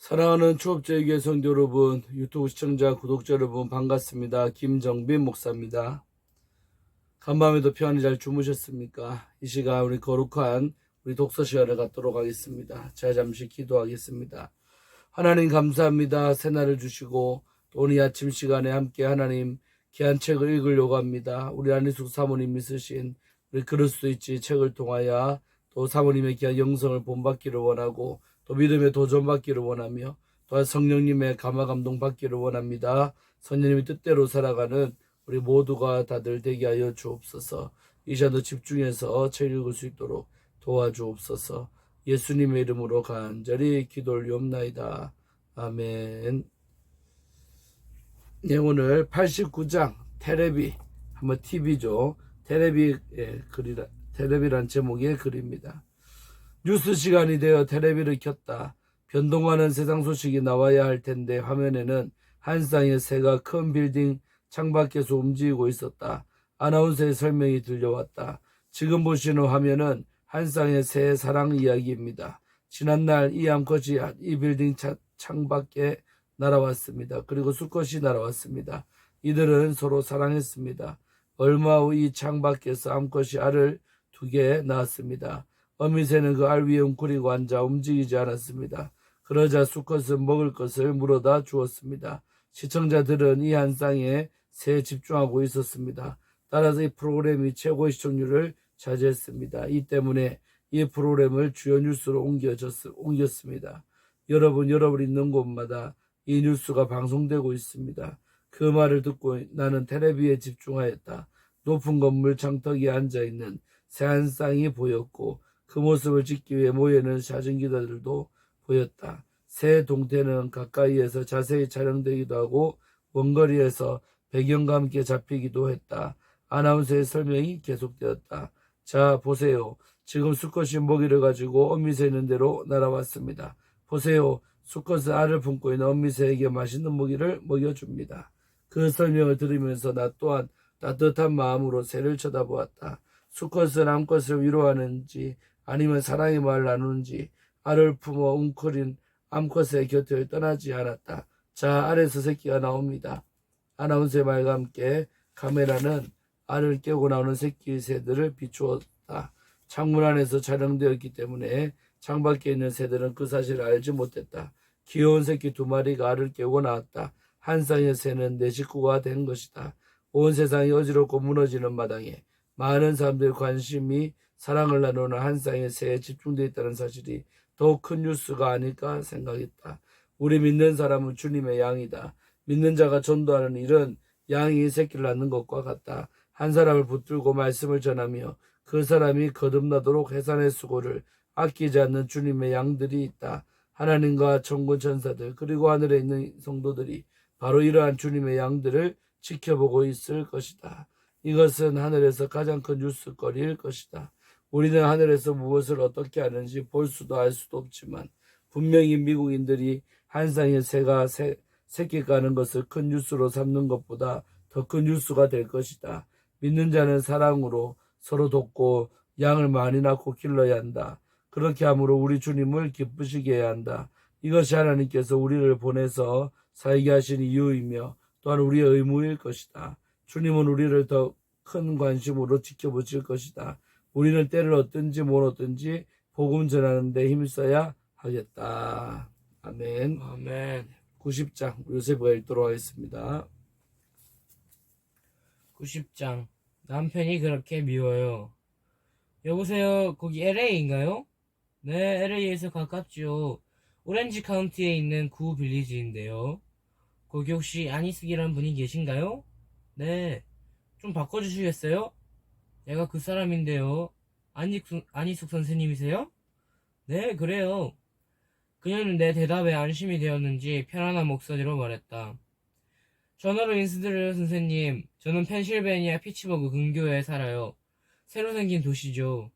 사랑하는 초업제교회 성도 여러분, 유튜브 시청자, 구독자 여러분 반갑습니다. 김정빈 목사입니다. 간밤에도 편히 잘 주무셨습니까? 이 시간 우리 거룩한 우리 독서 시간을 갖도록 하겠습니다. 제가 잠시 기도하겠습니다. 하나님 감사합니다. 새날을 주시고 또 오늘 아침 시간에 함께 하나님 귀한 책을 읽으려고 합니다. 우리 안희숙 사모님이 쓰신 우리 그럴 수 있지 책을 통하여 또 사모님의 귀한 영성을 본받기를 원하고 또 믿음의 도전 받기를 원하며 또한 성령님의 감화 감동 받기를 원합니다. 성령님의 뜻대로 살아가는 우리 모두가 다들 되게 하여 주옵소서. 이 시간도 집중해서 책 읽을 수 있도록 도와주옵소서. 예수님의 이름으로 간절히 기도 올리옵나이다. 아멘. 네, 오늘 89장 테레비, 한번 TV죠. 테레비란 제목의 글입니다. 뉴스 시간이 되어 테레비를 켰다. 변동하는 세상 소식이 나와야 할 텐데 화면에는 한 쌍의 새가 큰 빌딩 창밖에서 움직이고 있었다. 아나운서의 설명이 들려왔다. 지금 보시는 화면은 한 쌍의 새의 사랑 이야기입니다. 지난날 이 암컷이 이 빌딩 창밖에 날아왔습니다. 그리고 수컷이 날아왔습니다. 이들은 서로 사랑했습니다. 얼마 후 이 창밖에서 암컷이 알을 2개 낳았습니다. 어미새는 그 알 위에 웅크리고 앉아 움직이지 않았습니다. 그러자 수컷은 먹을 것을 물어다 주었습니다. 시청자들은 이 한 쌍의 새에 집중하고 있었습니다. 따라서 이 프로그램이 최고의 시청률을 차지했습니다. 이 때문에 이 프로그램을 주요 뉴스로 옮겼습니다. 여러분 있는 곳마다 이 뉴스가 방송되고 있습니다. 그 말을 듣고 나는 텔레비에 집중하였다. 높은 건물 창턱에 앉아있는 새 한 쌍이 보였고 그 모습을 찍기 위해 모여있는 사진기자들도 보였다. 새 동태는 가까이에서 자세히 촬영되기도 하고 원거리에서 배경과 함께 잡히기도 했다. 아나운서의 설명이 계속되었다. 자, 보세요. 지금 수컷이 먹이를 가지고 어미새 있는 대로 날아왔습니다. 보세요. 수컷은 알을 품고 있는 어미새에게 맛있는 먹이를 먹여줍니다. 그 설명을 들으면서 나 또한 따뜻한 마음으로 새를 쳐다보았다. 수컷은 암컷을 위로하는지 아니면 사랑의 말을 나누는지 알을 품어 웅크린 암컷의 곁을 떠나지 않았다. 자, 알에서 새끼가 나옵니다. 아나운서의 말과 함께 카메라는 알을 깨고 나오는 새끼 새들을 비추었다. 창문 안에서 촬영되었기 때문에 창밖에 있는 새들은 그 사실을 알지 못했다. 귀여운 새끼 2마리가 알을 깨고 나왔다. 한 쌍의 새는 내 식구가 된 것이다. 온 세상이 어지럽고 무너지는 마당에 많은 사람들의 관심이 사랑을 나누는 한 쌍의 새에 집중되어 있다는 사실이 더 큰 뉴스가 아닐까 생각했다. 우리 믿는 사람은 주님의 양이다. 믿는 자가 전도하는 일은 양이 새끼를 낳는 것과 같다. 한 사람을 붙들고 말씀을 전하며 그 사람이 거듭나도록 해산의 수고를 아끼지 않는 주님의 양들이 있다. 하나님과 천군 천사들 그리고 하늘에 있는 성도들이 바로 이러한 주님의 양들을 지켜보고 있을 것이다. 이것은 하늘에서 가장 큰 뉴스거리일 것이다. 우리는 하늘에서 무엇을 어떻게 하는지 볼 수도 알 수도 없지만 분명히 미국인들이 한 쌍의 새가 새끼 까는 것을 큰 뉴스로 삼는 것보다 더 큰 뉴스가 될 것이다. 믿는 자는 사랑으로 서로 돕고 양을 많이 낳고 길러야 한다. 그렇게 함으로 우리 주님을 기쁘시게 해야 한다. 이것이 하나님께서 우리를 보내서 살게 하신 이유이며 또한 우리의 의무일 것이다. 주님은 우리를 더 큰 관심으로 지켜보실 것이다. 우리는 때를 얻든지 못 얻든지 복음 전하는 데 힘써야 하겠다. 아멘. 아멘. 90장 요셉과 읽도록 하겠습니다. 90장. 남편이 그렇게 미워요. 여보세요, 거기 LA인가요? 네, LA에서 가깝죠. 오렌지 카운티에 있는 구 빌리지인데요. 거기 혹시 안희숙이란 분이 계신가요? 네, 좀 바꿔주시겠어요? 내가 그 사람인데요. 안희숙 선생님이세요? 네, 그래요. 그녀는 내 대답에 안심이 되었는지 편안한 목소리로 말했다. 전화로 인사드려요, 선생님. 저는 펜실베니아 피츠버그 근교에 살아요. 새로 생긴 도시죠.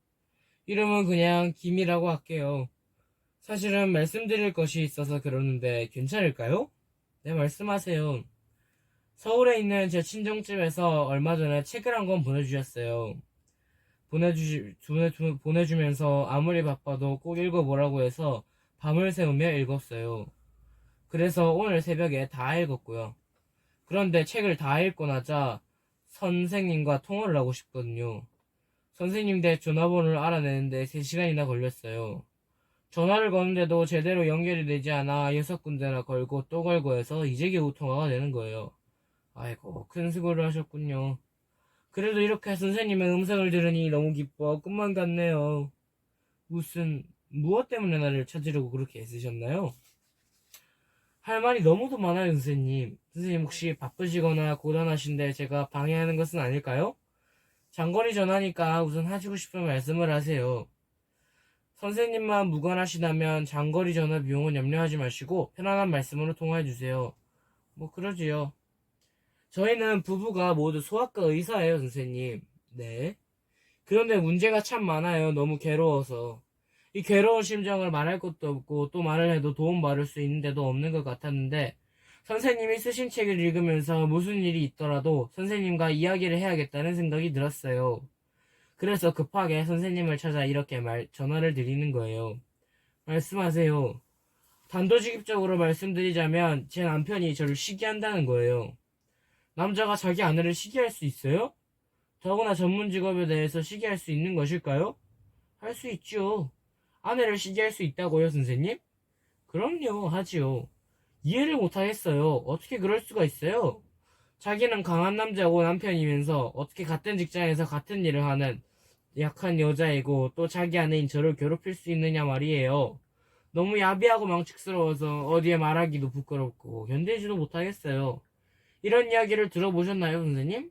이름은 그냥 김이라고 할게요. 사실은 말씀드릴 것이 있어서 그러는데 괜찮을까요? 네, 말씀하세요. 서울에 있는 제 친정집에서 얼마 전에 책을 한 권 보내주셨어요. 보내주면서 아무리 바빠도 꼭 읽어보라고 해서 밤을 새우며 읽었어요. 그래서 오늘 새벽에 다 읽었고요. 그런데 책을 다 읽고 나자 선생님과 통화를 하고 싶거든요. 선생님 댁 전화번호를 알아내는데 3시간이나 걸렸어요. 전화를 거는데도 제대로 연결이 되지 않아 6군데나 걸고 또 걸고 해서 이제 겨우 통화가 되는 거예요. 아이고, 큰 수고를 하셨군요. 그래도 이렇게 선생님의 음성을 들으니 너무 기뻐 꿈만 같네요. 무엇 때문에 나를 찾으려고 그렇게 애쓰셨나요? 할 말이 너무도 많아요, 선생님. 선생님 혹시 바쁘시거나 고단하신데 제가 방해하는 것은 아닐까요? 장거리 전화니까 우선 하시고 싶은 말씀을 하세요. 선생님만 무관하시다면 장거리 전화 비용은 염려하지 마시고 편안한 말씀으로 통화해 주세요. 뭐 그러지요. 저희는 부부가 모두 소아과 의사예요, 선생님. 네. 그런데 문제가 참 많아요. 너무 괴로워서. 이 괴로운 심정을 말할 것도 없고 또 말을 해도 도움 받을 수 있는 데도 없는 것 같았는데 선생님이 쓰신 책을 읽으면서 무슨 일이 있더라도 선생님과 이야기를 해야겠다는 생각이 들었어요. 그래서 급하게 선생님을 찾아 이렇게 전화를 드리는 거예요. 말씀하세요. 단도직입적으로 말씀드리자면 제 남편이 저를 시기한다는 거예요. 남자가 자기 아내를 시기할 수 있어요? 더구나 전문 직업에 대해서 시기할 수 있는 것일까요? 할 수 있죠. 아내를 시기할 수 있다고요, 선생님? 그럼요, 하지요. 이해를 못하겠어요. 어떻게 그럴 수가 있어요? 자기는 강한 남자고 남편이면서 어떻게 같은 직장에서 같은 일을 하는 약한 여자이고 또 자기 아내인 저를 괴롭힐 수 있느냐 말이에요. 너무 야비하고 망측스러워서 어디에 말하기도 부끄럽고 견디지도 못하겠어요. 이런 이야기를 들어보셨나요, 선생님?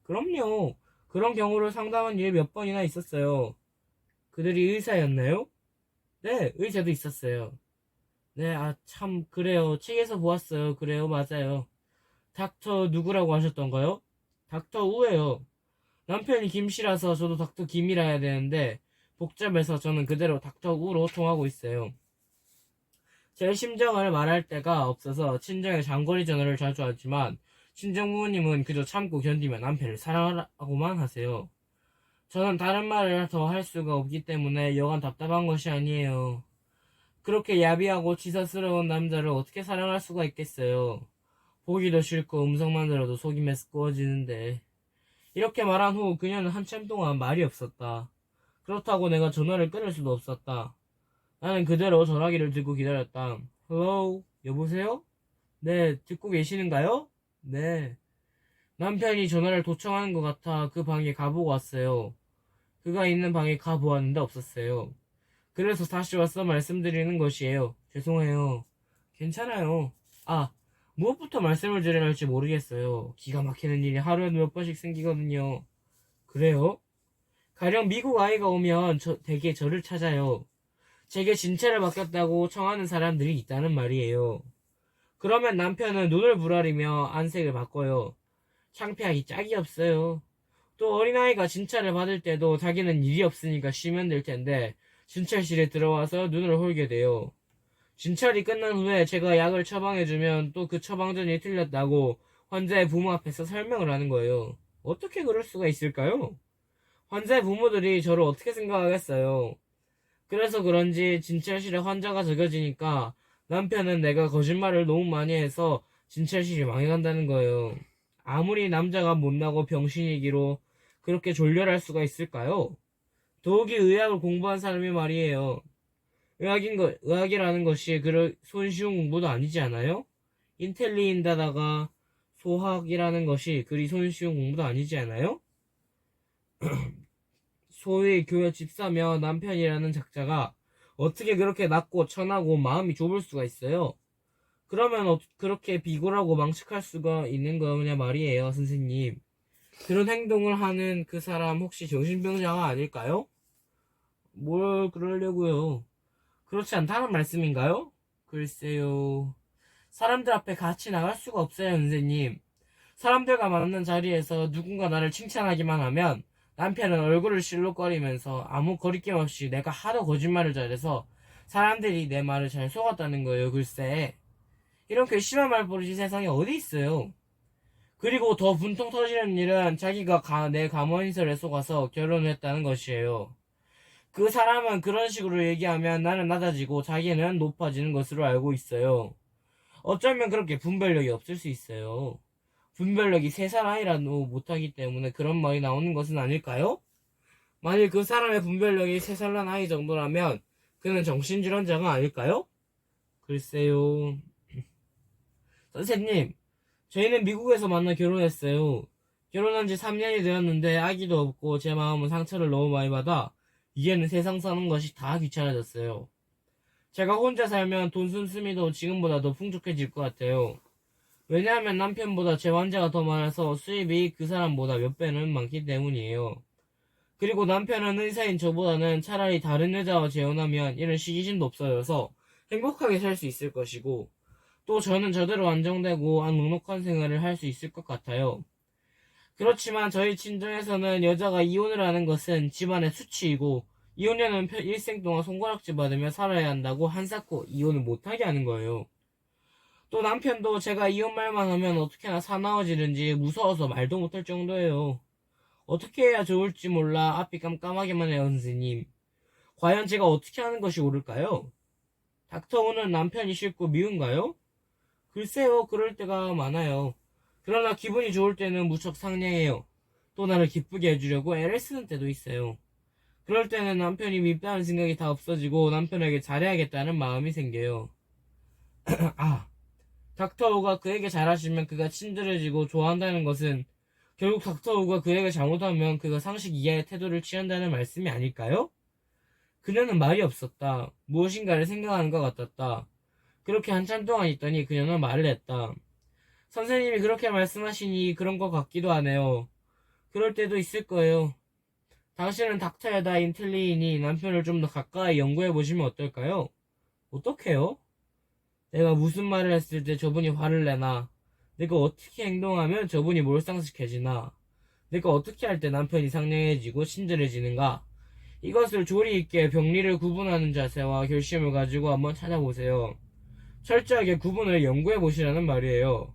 그럼요. 그런 경우를 상담한 일이 몇 번이나 있었어요. 그들이 의사였나요? 네, 의사도 있었어요. 네, 참, 그래요. 책에서 보았어요. 그래요, 맞아요. 닥터 누구라고 하셨던가요? 닥터 우예요. 남편이 김씨라서 저도 닥터 김이라 해야 되는데 복잡해서 저는 그대로 닥터 우로 통하고 있어요. 제 심정을 말할 데가 없어서 친정에 장거리 전화를 자주 하지만 친정 부모님은 그저 참고 견디며 남편을 사랑하고만 하세요. 저는 다른 말을 더 할 수가 없기 때문에 여간 답답한 것이 아니에요. 그렇게 야비하고 치사스러운 남자를 어떻게 사랑할 수가 있겠어요. 보기도 싫고 음성만 들어도 속이 메스꺼워지는데. 이렇게 말한 후 그녀는 한참 동안 말이 없었다. 그렇다고 내가 전화를 끊을 수도 없었다. 나는 그대로 전화기를 들고 기다렸다. Hello? 여보세요? 네, 듣고 계시는가요? 네. 남편이 전화를 도청하는 것 같아 그 방에 가보고 왔어요. 그가 있는 방에 가보았는데 없었어요. 그래서 다시 와서 말씀드리는 것이에요. 죄송해요. 괜찮아요. 무엇부터 말씀을 드려야 할지 모르겠어요. 기가 막히는 일이 하루에 몇 번씩 생기거든요. 그래요? 가령 미국 아이가 오면 대개 저를 찾아요. 제게 진찰을 맡겼다고 청하는 사람들이 있다는 말이에요. 그러면 남편은 눈을 부라리며 안색을 바꿔요. 창피하기 짝이 없어요. 또 어린아이가 진찰을 받을 때도 자기는 일이 없으니까 쉬면 될 텐데 진찰실에 들어와서 눈을 홀게 돼요. 진찰이 끝난 후에 제가 약을 처방해주면 또 그 처방전이 틀렸다고 환자의 부모 앞에서 설명을 하는 거예요. 어떻게 그럴 수가 있을까요? 환자의 부모들이 저를 어떻게 생각하겠어요? 그래서 그런지 진찰실에 환자가 적여지니까 남편은 내가 거짓말을 너무 많이 해서 진찰실이 망해간다는 거예요. 아무리 남자가 못나고 병신이기로 그렇게 졸렬할 수가 있을까요? 더욱이 의학을 공부한 사람이 말이에요. 의학이라는 것이 손쉬운 공부도 아니지 않아요? 인텔리인다다가 소학이라는 것이 그리 손쉬운 공부도 아니지 않아요? 소위 교회 집사며 남편이라는 작자가 어떻게 그렇게 낮고 천하고 마음이 좁을 수가 있어요? 그러면 그렇게 비굴하고 망측할 수가 있는 거냐 말이에요, 선생님. 그런 행동을 하는 그 사람 혹시 정신병자가 아닐까요? 뭘 그러려고요? 그렇지 않다는 말씀인가요? 글쎄요. 사람들 앞에 같이 나갈 수가 없어요, 선생님. 사람들과 만난 자리에서 누군가 나를 칭찬하기만 하면 남편은 얼굴을 실룩거리면서 아무 거리낌 없이 내가 하도 거짓말을 잘해서 사람들이 내 말을 잘 속았다는 거예요, 글쎄. 이런 괘씸한 말버릇이 세상에 어디 있어요. 그리고 더 분통 터지는 일은 자기가 내 가문인설에 속아서 결혼을 했다는 것이에요. 그 사람은 그런 식으로 얘기하면 나는 낮아지고 자기는 높아지는 것으로 알고 있어요. 어쩌면 그렇게 분별력이 없을 수 있어요. 분별력이 3살 아이라도 못하기 때문에 그런 말이 나오는 것은 아닐까요? 만일 그 사람의 분별력이 3살 난 아이 정도라면 그는 정신질환자가 아닐까요? 글쎄요. 선생님, 저희는 미국에서 만나 결혼했어요. 결혼한 지 3년이 되었는데 아기도 없고 제 마음은 상처를 너무 많이 받아 이제는 세상 사는 것이 다 귀찮아졌어요. 제가 혼자 살면 돈 씀씀이도 지금보다 더 풍족해질 것 같아요. 왜냐하면 남편보다 제 환자가 더 많아서 수입이 그 사람보다 몇 배는 많기 때문이에요. 그리고 남편은 의사인 저보다는 차라리 다른 여자와 재혼하면 이런 시기심도 없어져서 행복하게 살 수 있을 것이고, 또 저는 저대로 안정되고 넉넉한 생활을 할 수 있을 것 같아요. 그렇지만 저희 친정에서는 여자가 이혼을 하는 것은 집안의 수치이고, 이혼녀는 일생 동안 손가락질 받으며 살아야 한다고 한사코 이혼을 못하게 하는 거예요. 또 남편도 제가 이혼 말만 하면 어떻게나 사나워지는지 무서워서 말도 못할 정도예요. 어떻게 해야 좋을지 몰라 앞이 깜깜하게만 해요, 선생님. 과연 제가 어떻게 하는 것이 옳을까요? 닥터우는 남편이 싫고 미운가요? 글쎄요, 그럴 때가 많아요. 그러나 기분이 좋을 때는 무척 상냥해요. 또 나를 기쁘게 해주려고 애를 쓰는 때도 있어요. 그럴 때는 남편이 밉다는 생각이 다 없어지고 남편에게 잘해야겠다는 마음이 생겨요. 아, 닥터우가 그에게 잘하시면 그가 친절해지고 좋아한다는 것은 결국 닥터우가 그에게 잘못하면 그가 상식 이하의 태도를 취한다는 말씀이 아닐까요? 그녀는 말이 없었다. 무엇인가를 생각하는 것 같았다. 그렇게 한참 동안 있더니 그녀는 말을 했다. 선생님이 그렇게 말씀하시니 그런 것 같기도 하네요. 그럴 때도 있을 거예요. 당신은 닥터에다 인텔리이니 남편을 좀 더 가까이 연구해 보시면 어떨까요? 어떻게요? 내가 무슨 말을 했을 때 저분이 화를 내나? 내가 어떻게 행동하면 저분이 몰상식해지나? 내가 어떻게 할 때 남편이 상냥해지고 친절해지는가? 이것을 조리 있게 병리를 구분하는 자세와 결심을 가지고 한번 찾아보세요. 철저하게 구분을 연구해 보시라는 말이에요.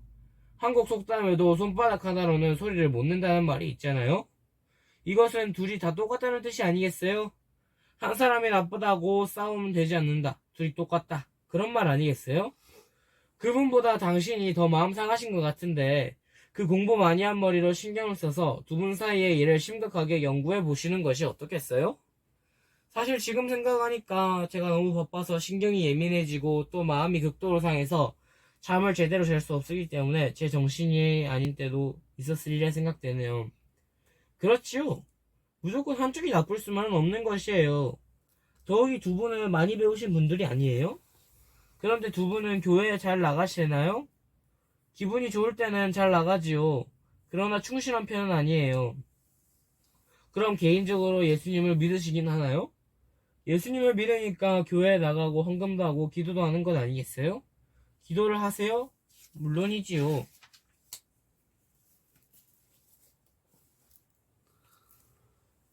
한국 속담에도 손바닥 하나로는 소리를 못 낸다는 말이 있잖아요. 이것은 둘이 다 똑같다는 뜻이 아니겠어요? 한 사람이 나쁘다고 싸우면 되지 않는다. 둘이 똑같다. 그런 말 아니겠어요? 그분보다 당신이 더 마음 상하신 것 같은데 그 공부 많이 한 머리로 신경을 써서 두 분 사이의 일을 심각하게 연구해 보시는 것이 어떻겠어요? 사실 지금 생각하니까 제가 너무 바빠서 신경이 예민해지고 또 마음이 극도로 상해서 잠을 제대로 잘 수 없기 때문에 제 정신이 아닌 때도 있었으리라 생각되네요. 그렇지요. 무조건 한쪽이 나쁠 수만은 없는 것이에요. 더욱이 두 분은 많이 배우신 분들이 아니에요? 그런데 두 분은 교회에 잘 나가시나요? 기분이 좋을 때는 잘 나가지요. 그러나 충실한 편은 아니에요. 그럼 개인적으로 예수님을 믿으시긴 하나요? 예수님을 믿으니까 교회에 나가고 헌금도 하고 기도도 하는 것 아니겠어요? 기도를 하세요? 물론이지요.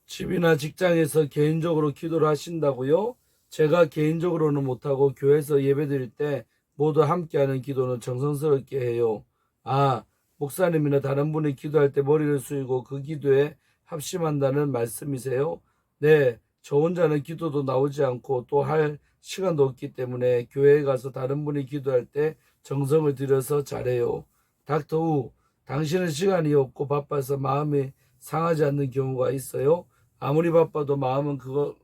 집이나 직장에서 개인적으로 기도를 하신다고요? 제가 개인적으로는 못하고 교회에서 예배드릴 때 모두 함께하는 기도는 정성스럽게 해요. 아, 목사님이나 다른 분이 기도할 때 머리를 숙이고 그 기도에 합심한다는 말씀이세요? 네, 저 혼자는 기도도 나오지 않고 또 할 시간도 없기 때문에 교회에 가서 다른 분이 기도할 때 정성을 들여서 잘해요. 닥터 우, 당신은 시간이 없고 바빠서 마음이 상하지 않는 경우가 있어요? 아무리 바빠도 마음은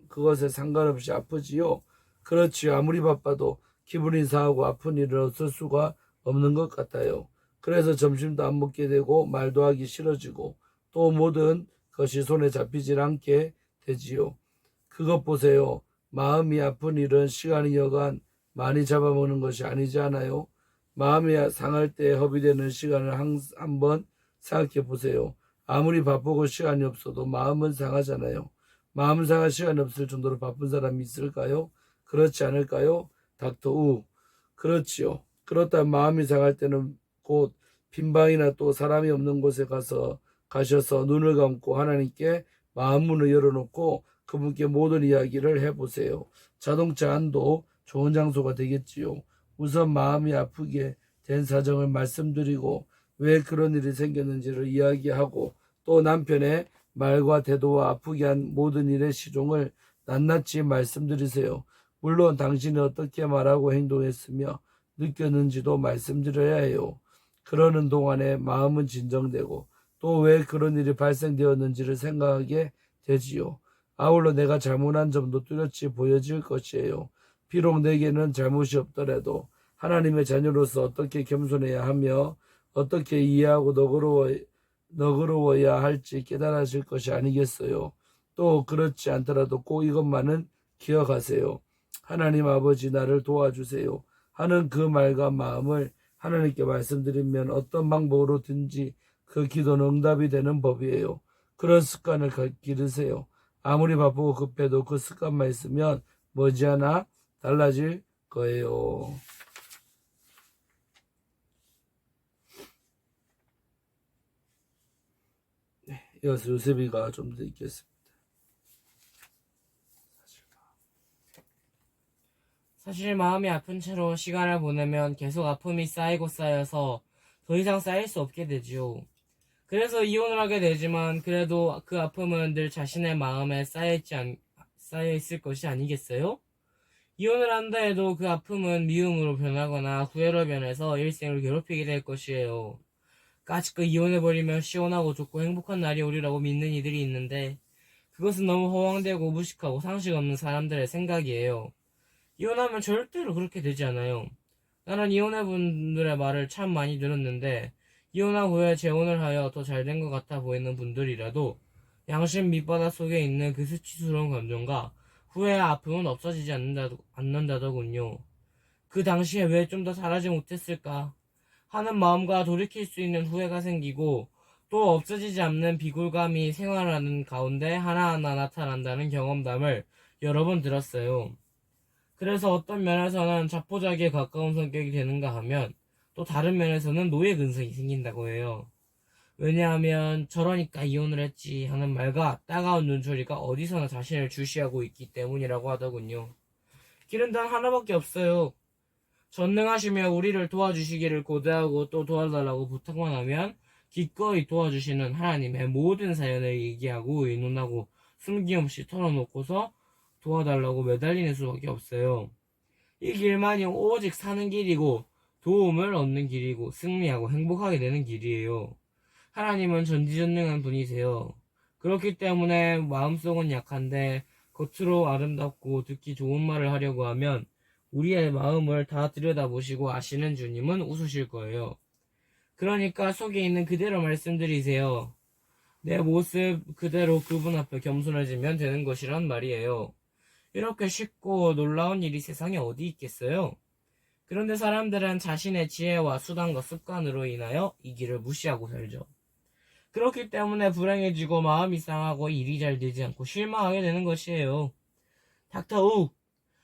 그것에 상관없이 아프지요? 그렇지요. 아무리 바빠도 기분이 상하고 아픈 일은 없을 수가 없는 것 같아요. 그래서 점심도 안 먹게 되고 말도 하기 싫어지고 또 모든 것이 손에 잡히질 않게 되지요. 그것 보세요. 마음이 아픈 일은 시간이 여간 많이 잡아먹는 것이 아니지 않아요? 마음이 상할 때 허비되는 시간을 한번 생각해 보세요. 아무리 바쁘고 시간이 없어도 마음은 상하잖아요. 마음 상할 시간이 없을 정도로 바쁜 사람이 있을까요? 그렇지 않을까요? 닥터 우. 그렇지요. 그렇다면 마음이 상할 때는 곧 빈방이나 또 사람이 없는 곳에 가셔서 눈을 감고 하나님께 마음 문을 열어놓고 그분께 모든 이야기를 해보세요. 자동차 안도 좋은 장소가 되겠지요. 우선 마음이 아프게 된 사정을 말씀드리고 왜 그런 일이 생겼는지를 이야기하고 또 남편의 말과 태도와 아프게 한 모든 일의 시종을 낱낱이 말씀드리세요. 물론 당신이 어떻게 말하고 행동했으며 느꼈는지도 말씀드려야 해요. 그러는 동안에 마음은 진정되고 또 왜 그런 일이 발생되었는지를 생각하게 되지요. 아울러 내가 잘못한 점도 뚜렷이 보여질 것이에요. 비록 내게는 잘못이 없더라도 하나님의 자녀로서 어떻게 겸손해야 하며 어떻게 이해하고 너그러워야 할지 깨달아질 것이 아니겠어요. 또 그렇지 않더라도 꼭 이것만은 기억하세요. 하나님 아버지 나를 도와주세요 하는 그 말과 마음을 하나님께 말씀드리면 어떤 방법으로든지 그 기도는 응답이 되는 법이에요. 그런 습관을 기르세요. 아무리 바쁘고 급해도 그 습관만 있으면 머지않아 달라질 거예요. 이어서 요셉이가 좀 더 읽겠습니다. 사실 마음이 아픈 채로 시간을 보내면 계속 아픔이 쌓이고 쌓여서 더 이상 쌓일 수 없게 되지요. 그래서 이혼을 하게 되지만 그래도 그 아픔은 늘 자신의 마음에 쌓여 있을 것이 아니겠어요? 이혼을 한다 해도 그 아픔은 미움으로 변하거나 후회로 변해서 일생을 괴롭히게 될 것이에요. 까짓거 이혼해버리면 시원하고 좋고 행복한 날이 오리라고 믿는 이들이 있는데 그것은 너무 허황되고 무식하고 상식 없는 사람들의 생각이에요. 이혼하면 절대로 그렇게 되지 않아요. 나는 이혼해분들의 말을 참 많이 들었는데 이혼한 후에 재혼을 하여 더 잘된 것 같아 보이는 분들이라도 양심 밑바닥 속에 있는 그 수치스러운 감정과 후회의 아픔은 없어지지 않는다더군요. 그 당시에 왜 좀 더 잘하지 못했을까 하는 마음과 돌이킬 수 있는 후회가 생기고 또 없어지지 않는 비굴감이 생활하는 가운데 하나하나 나타난다는 경험담을 여러 번 들었어요. 그래서 어떤 면에서는 자포자기에 가까운 성격이 되는가 하면 또 다른 면에서는 노예 근성이 생긴다고 해요. 왜냐하면 저러니까 이혼을 했지 하는 말과 따가운 눈초리가 어디서나 자신을 주시하고 있기 때문이라고 하더군요. 길은 단 하나밖에 없어요. 전능하시며 우리를 도와주시기를 고대하고 또 도와달라고 부탁만 하면 기꺼이 도와주시는 하나님의 모든 사연을 얘기하고 의논하고 숨김없이 털어놓고서 도와달라고 매달리는 수밖에 없어요. 이 길만이 오직 사는 길이고 도움을 얻는 길이고 승리하고 행복하게 되는 길이에요. 하나님은 전지전능한 분이세요. 그렇기 때문에 마음속은 약한데 겉으로 아름답고 듣기 좋은 말을 하려고 하면 우리의 마음을 다 들여다보시고 아시는 주님은 웃으실 거예요. 그러니까 속에 있는 그대로 말씀드리세요. 내 모습 그대로 그분 앞에 겸손해지면 되는 것이란 말이에요. 이렇게 쉽고 놀라운 일이 세상에 어디 있겠어요? 그런데 사람들은 자신의 지혜와 수단과 습관으로 인하여 이 길을 무시하고 살죠. 그렇기 때문에 불행해지고 마음이 상하고 일이 잘 되지 않고 실망하게 되는 것이에요. 닥터 우,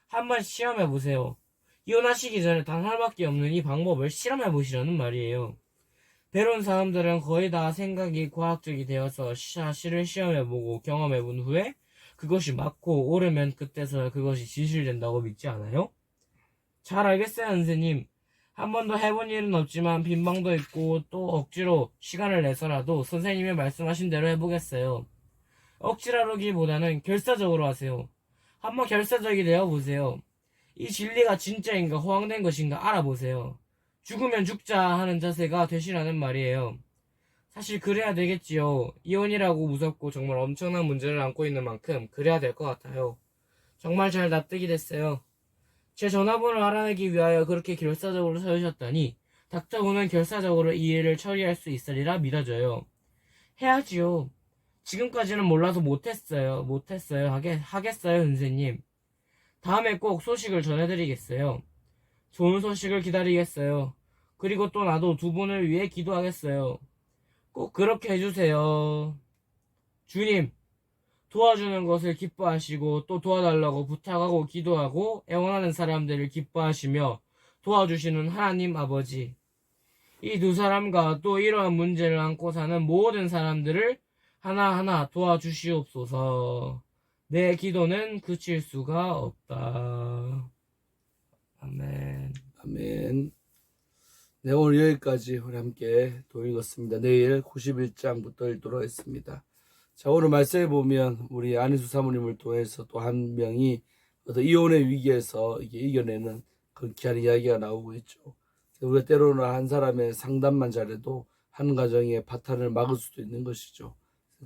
한번 시험해보세요. 이혼하시기 전에 단 하나밖에 없는 이 방법을 실험해보시라는 말이에요. 배로운 사람들은 거의 다 생각이 과학적이 되어서 사실을 시험해보고 경험해본 후에 그것이 맞고 옳으면 그때서야 그것이 진실된다고 믿지 않아요? 잘 알겠어요, 선생님. 한 번도 해본 일은 없지만 빈방도 있고 또 억지로 시간을 내서라도 선생님이 말씀하신 대로 해보겠어요. 억지라기보다는 결사적으로 하세요. 한번 결사적이 되어보세요. 이 진리가 진짜인가 허황된 것인가 알아보세요. 죽으면 죽자 하는 자세가 되시라는 말이에요. 사실 그래야 되겠지요. 이혼이라고 무섭고 정말 엄청난 문제를 안고 있는 만큼 그래야 될 것 같아요. 정말 잘 납득이 됐어요. 제 전화번호를 알아내기 위하여 그렇게 결사적으로 서주셨다니 닥터분은 결사적으로 이 일을 처리할 수 있으리라 믿어져요. 해야지요. 지금까지는 몰라서 못했어요. 하겠어요, 선생님. 다음에 꼭 소식을 전해드리겠어요. 좋은 소식을 기다리겠어요. 그리고 또 나도 두 분을 위해 기도하겠어요. 꼭 그렇게 해주세요. 주님, 도와주는 것을 기뻐하시고 또 도와달라고 부탁하고 기도하고 애원하는 사람들을 기뻐하시며 도와주시는 하나님 아버지. 이 두 사람과 또 이러한 문제를 안고 사는 모든 사람들을 하나하나 도와주시옵소서. 내 기도는 그칠 수가 없다. 아멘. 아멘. 네, 오늘 여기까지 우리 함께 또 읽었습니다. 내일 91장부터 읽도록 하겠습니다. 자, 오늘 말씀해 보면 우리 안희수 사모님을 통해서 또 한 명이 어떤 이혼의 위기에서 이게 이겨내는 귀한 이야기가 나오고 있죠. 우리가 때로는 한 사람의 상담만 잘해도 한 가정의 파탄을 막을 수도 있는 것이죠.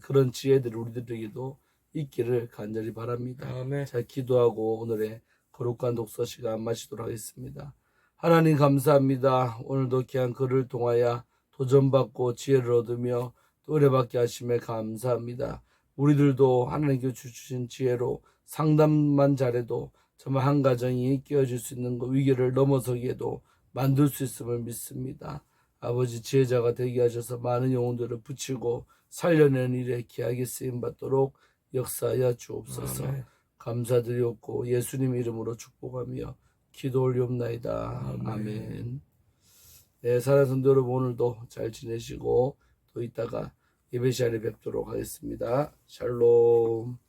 그런 지혜들이 우리들에게도 있기를 간절히 바랍니다. 아멘. 자, 기도하고 오늘의 거룩한 독서 시간 마치도록 하겠습니다. 하나님 감사합니다. 오늘도 귀한 글을 통하여 도전받고 지혜를 얻으며 또 은혜받게 하심에 감사합니다. 우리들도 하나님께 주신 지혜로 상담만 잘해도 정말 한 가정이 깨어질 수 있는 위기를 넘어서기에도 만들 수 있음을 믿습니다. 아버지 지혜자가 되게 하셔서 많은 영혼들을 붙이고 살려내는 일에 귀하게 쓰임받도록 역사하여 주옵소서. 아멘. 감사드리옵고 예수님 이름으로 축복하며 기도 올리옵나이다. 아멘. 아멘. 네, 사랑하는 성도 여러분, 오늘도 잘 지내시고 또 이따가 예배 시간에 뵙도록 하겠습니다. 샬롬.